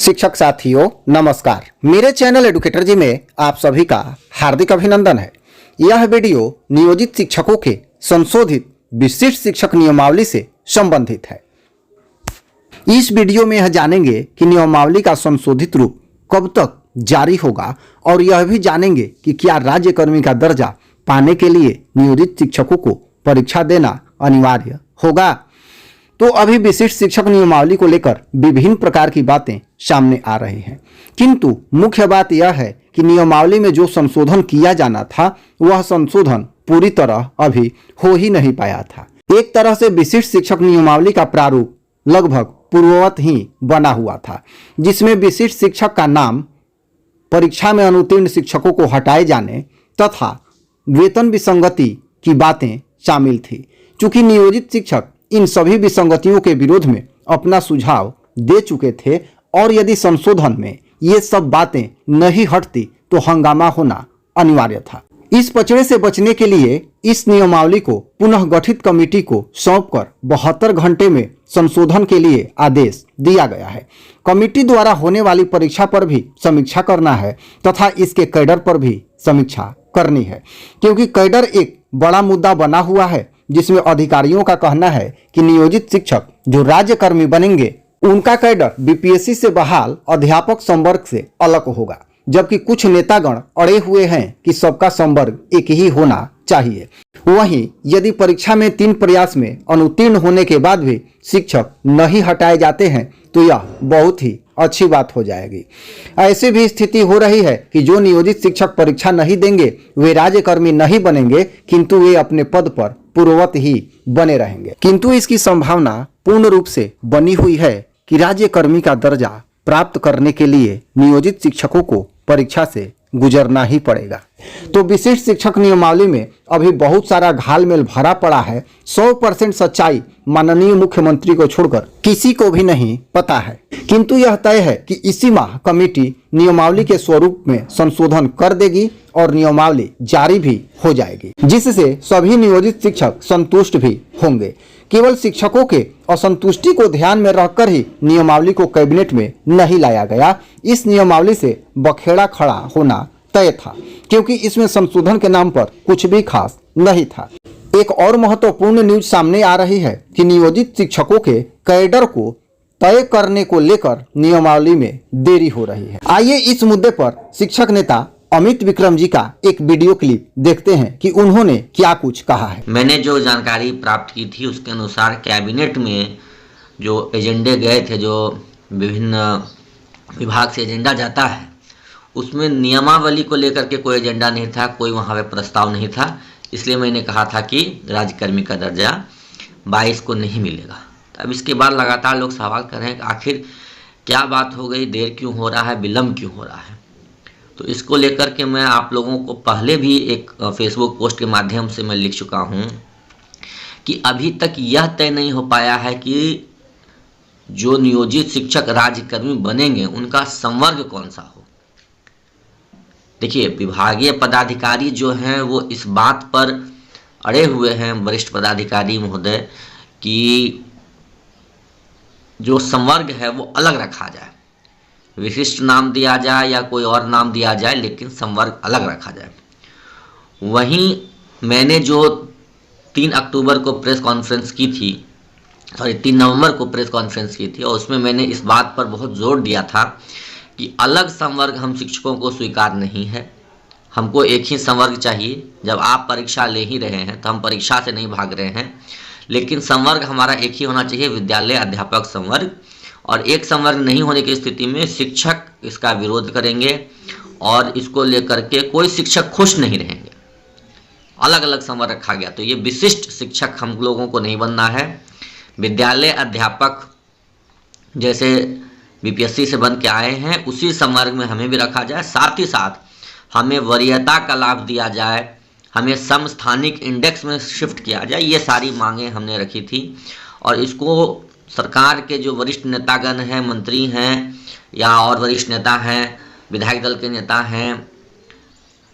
शिक्षक साथियों नमस्कार। मेरे चैनल एडुकेटर जी में आप सभी का हार्दिक अभिनंदन है। यह वीडियो नियोजित शिक्षकों के संशोधित विशिष्ट शिक्षक नियमावली से संबंधित है। इस वीडियो में यह जानेंगे कि नियमावली का संशोधित रूप कब तक जारी होगा और यह भी जानेंगे कि क्या राज्यकर्मी का दर्जा पाने के लिए नियोजित शिक्षकों को परीक्षा देना अनिवार्य होगा। तो अभी विशिष्ट शिक्षक नियमावली को लेकर विभिन्न प्रकार की बातें सामने आ रही हैं, किंतु मुख्य बात यह है कि नियमावली में जो संशोधन किया जाना था वह संशोधन पूरी तरह अभी हो ही नहीं पाया था। एक तरह से विशिष्ट शिक्षक नियमावली का प्रारूप लगभग पूर्ववत ही बना हुआ था, जिसमें विशिष्ट शिक्षक का नाम, परीक्षा में अनुत्तीर्ण शिक्षकों को हटाए जाने तथा वेतन विसंगति की बातें शामिल थी। चूंकि नियोजित शिक्षक इन सभी विसंगतियों के विरोध में अपना सुझाव दे चुके थे और यदि संशोधन में ये सब बातें नहीं हटती तो हंगामा होना अनिवार्य था। इस पचड़े से बचने के लिए इस नियमावली को पुनः गठित कमेटी को सौंपकर 72 घंटे में संशोधन के लिए आदेश दिया गया है। कमेटी द्वारा होने वाली परीक्षा पर भी समीक्षा करना है तथा इसके कैडर पर भी समीक्षा करनी है, क्योंकि कैडर एक बड़ा मुद्दा बना हुआ है, जिसमें अधिकारियों का कहना है कि नियोजित शिक्षक जो राज्यकर्मी बनेंगे उनका कैडर बीपीएससी से बहाल अध्यापक संवर्ग से अलग होगा, जबकि कुछ नेतागण अड़े हुए हैं कि सबका संवर्ग एक ही होना चाहिए। वहीं यदि परीक्षा में 3 प्रयास में अनुत्तीर्ण होने के बाद भी शिक्षक नहीं हटाए जाते हैं तो यह बहुत ही अच्छी बात हो जाएगी। ऐसी भी स्थिति हो रही है कि जो नियोजित शिक्षक परीक्षा नहीं देंगे वे राज्यकर्मी नहीं बनेंगे, किंतु वे अपने पद पर पूर्ववत ही बने रहेंगे। किंतु इसकी संभावना पूर्ण रूप से बनी हुई है कि राज्यकर्मी का दर्जा प्राप्त करने के लिए नियोजित शिक्षकों को परीक्षा से गुजरना ही पड़ेगा। तो विशिष्ट शिक्षक नियमावली में अभी बहुत सारा घालमेल भरा पड़ा है। 100% सच्चाई माननीय मुख्यमंत्री को छोड़कर किसी को भी नहीं पता है, किंतु यह तय है कि इसी माह कमेटी नियमावली के स्वरूप में संशोधन कर देगी और नियमावली जारी भी हो जाएगी, जिससे सभी नियोजित शिक्षक संतुष्ट भी होंगे। केवल शिक्षकों के असंतुष्टि को ध्यान में रखकर ही नियमावली को कैबिनेट में नहीं लाया गया। इस नियमावली से बखेड़ा खड़ा होना तय था, क्योंकि इसमें संशोधन के नाम पर कुछ भी खास नहीं था। एक और महत्वपूर्ण न्यूज सामने आ रही है कि नियोजित शिक्षकों के कैडर को तय करने को लेकर नियमावली में देरी हो रही है। आइए इस मुद्दे पर शिक्षक नेता अमित विक्रम जी का एक वीडियो क्लिप देखते हैं कि उन्होंने क्या कुछ कहा है। मैंने जो जानकारी प्राप्त की थी उसके अनुसार कैबिनेट में जो एजेंडे गए थे, जो विभिन्न विभाग से एजेंडा जाता है, उसमें नियमावली को लेकर के कोई एजेंडा नहीं था, कोई वहाँ पे प्रस्ताव नहीं था। इसलिए मैंने कहा था कि राज्यकर्मी का दर्जा 22 को नहीं मिलेगा। अब इसके बाद लगातार लोग सवाल कर रहे हैं कि आखिर क्या बात हो गई, देर क्यों हो रहा है, विलम्ब क्यों हो रहा है। तो इसको लेकर के मैं आप लोगों को पहले भी एक फेसबुक पोस्ट के माध्यम से मैं लिख चुका हूँ कि अभी तक यह तय नहीं हो पाया है कि जो नियोजित शिक्षक राज्यकर्मी बनेंगे उनका संवर्ग कौन सा हो। देखिए, विभागीय पदाधिकारी जो हैं वो इस बात पर अड़े हुए हैं, वरिष्ठ पदाधिकारी महोदय, कि जो संवर्ग है वो अलग रखा जाए, विशिष्ट नाम दिया जाए या कोई और नाम दिया जाए, लेकिन संवर्ग अलग रखा जाए। वहीं मैंने जो 3 अक्टूबर को प्रेस कॉन्फ्रेंस की थी, 3 नवंबर को प्रेस कॉन्फ्रेंस की थी, और उसमें मैंने इस बात पर बहुत जोर दिया था कि अलग संवर्ग हम शिक्षकों को स्वीकार नहीं है। हमको एक ही संवर्ग चाहिए। जब आप परीक्षा ले ही रहे हैं तो हम परीक्षा से नहीं भाग रहे हैं, लेकिन संवर्ग हमारा एक ही होना चाहिए, विद्यालय अध्यापक संवर्ग। और एक संवर्ग नहीं होने की स्थिति में शिक्षक इसका विरोध करेंगे और इसको लेकर के कोई शिक्षक खुश नहीं रहेंगे। अलग अलग संवर्ग रखा गया तो ये विशिष्ट शिक्षक हम लोगों को नहीं बनना है। विद्यालय अध्यापक जैसे बीपीएससी से बन के आए हैं उसी संवर्ग में हमें भी रखा जाए। साथ ही साथ हमें वरीयता का लाभ दिया जाए, हमें समस्थानिक इंडेक्स में शिफ्ट किया जाए। ये सारी मांगें हमने रखी थी और इसको सरकार के जो वरिष्ठ नेतागण हैं, मंत्री हैं या और वरिष्ठ नेता हैं, विधायक दल के नेता हैं,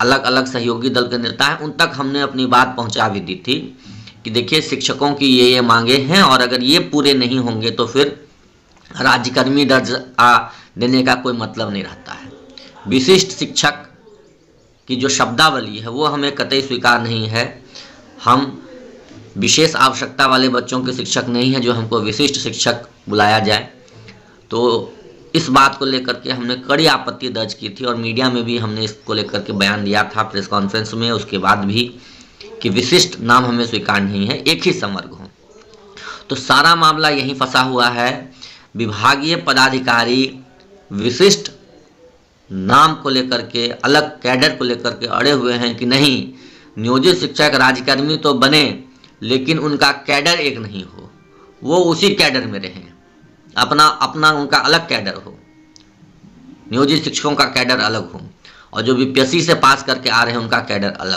अलग अलग सहयोगी दल के नेता हैं, उन तक हमने अपनी बात पहुंचा भी दी थी कि देखिए शिक्षकों की ये मांगे हैं और अगर ये पूरे नहीं होंगे तो फिर राज्यकर्मी दर्जा देने का कोई मतलब नहीं रहता है। विशिष्ट शिक्षक की जो शब्दावली है वो हमें कतई स्वीकार नहीं है। हम विशेष आवश्यकता वाले बच्चों के शिक्षक नहीं हैं जो हमको विशिष्ट शिक्षक बुलाया जाए। तो इस बात को लेकर के हमने कड़ी आपत्ति दर्ज की थी और मीडिया में भी हमने इसको लेकर के बयान दिया था प्रेस कॉन्फ्रेंस में, उसके बाद भी, कि विशिष्ट नाम हमें स्वीकार नहीं है, एक ही संवर्ग हो। तो सारा मामला यहीं फंसा हुआ है। विभागीय पदाधिकारी विशिष्ट नाम को लेकर के, अलग कैडर को लेकर के अड़े हुए हैं कि नहीं, नियोजित शिक्षक राज्यकर्मी तो बने लेकिन उनका कैडर एक नहीं हो, वो उसी कैडर में रहें, अपना उनका अलग कैडर हो, नियोजित शिक्षकों का कैडर अलग हो और जो बीपीएससी से पास करके आ रहे हैं उनका कैडर अलग।